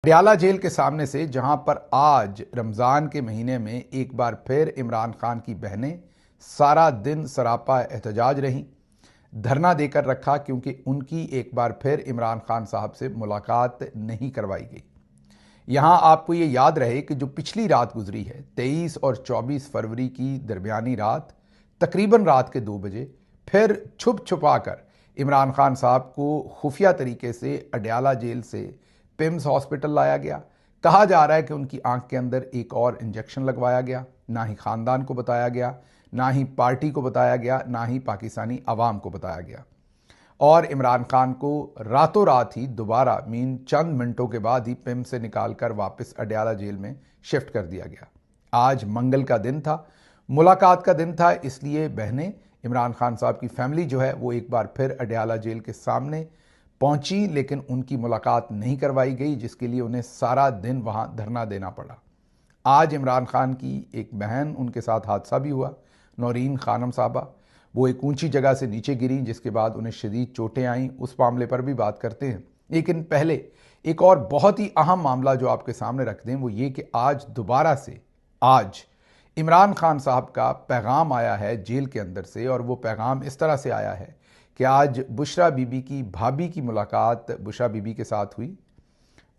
Patiala jail के सामने से जहां पर आज रमज़ान के महीने में एक बार फिर इमरान खान की बहनें सारा दिन सरापा एहतजाज रहीं, धरना देकर रखा क्योंकि उनकी एक बार फिर इमरान खान साहब से मुलाकात नहीं करवाई गई। यहां आपको ये याद रहे कि जो पिछली रात गुजरी है 23 और 24 फरवरी की दरमियानी रात तकरीबन रात के 2 बजे फिर छुप छुपा कर इमरान खान साहब को खुफिया तरीके से अडयाला जेल से पिम्स हॉस्पिटल लाया गया। कहा जा रहा है कि उनकी आंख के अंदर एक और इंजेक्शन लगवाया गया। ना ही खानदान को बताया गया, ना ही पार्टी को बताया गया, ना ही पाकिस्तानी अवाम को बताया गया। और इमरान खान को रातों रात ही दोबारा चंद मिनटों के बाद ही पिम से निकालकर वापस अडयाला जेल में शिफ्ट कर दिया गया। आज मंगल का दिन था, मुलाकात का दिन था, इसलिए बहनें इमरान खान साहब की फैमिली जो है वो एक बार फिर अडयाला जेल के सामने पहुंची, लेकिन उनकी मुलाकात नहीं करवाई गई, जिसके लिए उन्हें सारा दिन वहां धरना देना पड़ा। आज इमरान खान की एक बहन, उनके साथ हादसा भी हुआ, नौरीन खानम साहबा, वो एक ऊंची जगह से नीचे गिरी जिसके बाद उन्हें शदीद चोटें आईं। उस मामले पर भी बात करते हैं, लेकिन पहले एक और बहुत ही अहम मामला जो आपके सामने रख दें वो ये कि आज दोबारा से आज इमरान खान साहब का पैगाम आया है जेल के अंदर से, और वो पैगाम इस तरह से आया है कि आज बुशरा बीबी की भाभी की मुलाकात बुशरा बीबी के साथ हुई,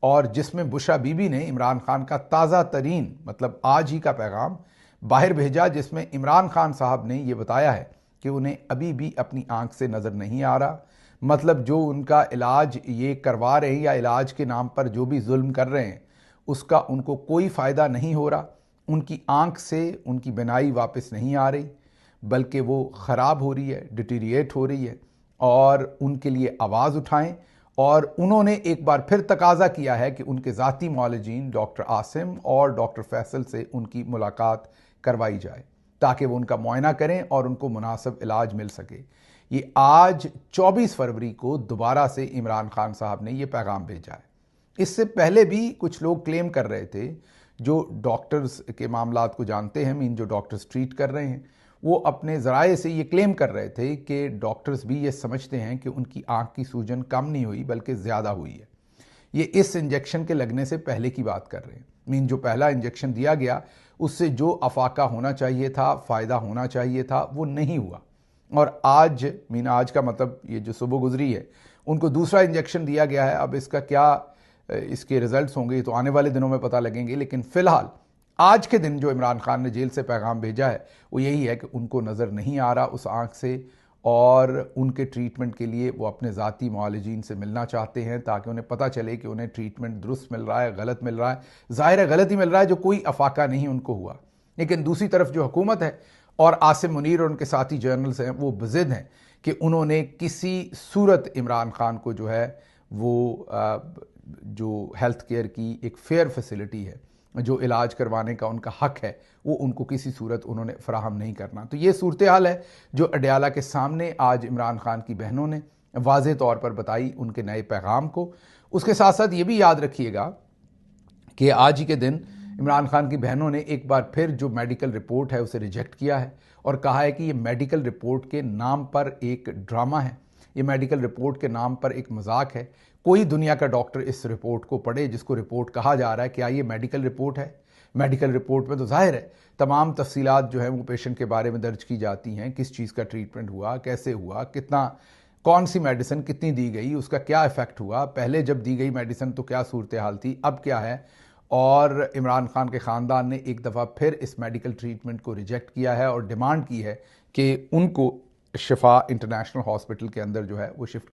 और जिसमें बुशरा बीबी ने इमरान खान का ताज़ा तरीन मतलब आज ही का पैगाम बाहर भेजा, जिसमें इमरान खान साहब ने यह बताया है कि उन्हें अभी भी अपनी आंख से नज़र नहीं आ रहा। मतलब जो उनका इलाज ये करवा रहे हैं या इलाज के नाम पर जो भी जुल्म कर रहे हैं उसका उनको कोई फ़ायदा नहीं हो रहा। उनकी आंख से उनकी बिनाई वापस नहीं आ रही, बल्कि वो ख़राब हो रही है, डिटीरिएट हो रही है, और उनके लिए आवाज़ उठाएं। और उन्होंने एक बार फिर तकाजा किया है कि उनके ज़ाती मौलजीन डॉक्टर आसिम और डॉक्टर फैसल से उनकी मुलाकात करवाई जाए ताकि वो उनका मुआयना करें और उनको मुनासिब इलाज मिल सके। ये आज 24 फरवरी को दोबारा से इमरान खान साहब ने ये पैगाम भेजा है। इससे पहले भी कुछ लोग क्लेम कर रहे थे, जो डॉक्टर्स के मामलात को जानते हैं, जो डॉक्टर्स ट्रीट कर रहे हैं, वो अपने ज़राए से ये क्लेम कर रहे थे कि डॉक्टर्स भी ये समझते हैं कि उनकी आंख की सूजन कम नहीं हुई बल्कि ज़्यादा हुई है। ये इस इंजेक्शन के लगने से पहले की बात कर रहे हैं। जो पहला इंजेक्शन दिया गया उससे जो अफाका होना चाहिए था, फ़ायदा होना चाहिए था, वो नहीं हुआ। और आज का मतलब ये जो सुबह गुजरी है, उनको दूसरा इंजेक्शन दिया गया है। अब इसका क्या इसके रिजल्ट्स होंगे तो आने वाले दिनों में पता लगेंगे, लेकिन फ़िलहाल आज के दिन जो इमरान खान ने जेल से पैगाम भेजा है वो यही है कि उनको नज़र नहीं आ रहा उस आंख से, और उनके ट्रीटमेंट के लिए वो अपने ज़ाती मुआलिजीन से मिलना चाहते हैं ताकि उन्हें पता चले कि उन्हें ट्रीटमेंट दुरुस्त मिल रहा है, गलत मिल रहा है। ज़ाहिर है गलत ही मिल रहा है, जो कोई अफाका नहीं उनको हुआ। लेकिन दूसरी तरफ जो हुकूमत है और आसिम मुनीर और उनके साथी जर्नल्स हैं वो बज़िद हैं कि उन्होंने किसी सूरत इमरान खान को जो है वो जो हेल्थ केयर की एक फेयर फैसिलिटी है, जो इलाज करवाने का उनका हक है, वो उनको किसी सूरत उन्होंने फराहम नहीं करना। तो ये सूरत हाल है जो अडयाला के सामने आज इमरान खान की बहनों ने वाज़े तौर पर बताई उनके नए पैगाम को। उसके साथ साथ ये भी याद रखिएगा कि आज ही के दिन इमरान खान की बहनों ने एक बार फिर जो मेडिकल रिपोर्ट है उसे रिजेक्ट किया है और कहा है कि ये मेडिकल रिपोर्ट के नाम पर एक ड्रामा है, ये मेडिकल रिपोर्ट के नाम पर एक मजाक है। कोई दुनिया का डॉक्टर इस रिपोर्ट को पढ़े जिसको रिपोर्ट कहा जा रहा है, क्या ये मेडिकल रिपोर्ट है? मेडिकल रिपोर्ट में तो जाहिर है तमाम तफसीलात जो है वो पेशेंट के बारे में दर्ज की जाती हैं, किस चीज़ का ट्रीटमेंट हुआ, कैसे हुआ, कितना, कौन सी मेडिसिन कितनी दी गई, उसका क्या इफ़ेक्ट हुआ, पहले जब दी गई मेडिसिन तो क्या सूरत हाल थी, अब क्या है। और इमरान खान के ख़ानदान ने एक दफ़ा फिर इस मेडिकल ट्रीटमेंट को रिजेक्ट किया है और डिमांड की है कि उनको शिफा इंटरनेशनल हॉस्पिटल के अंदर जो है वो शिफ्ट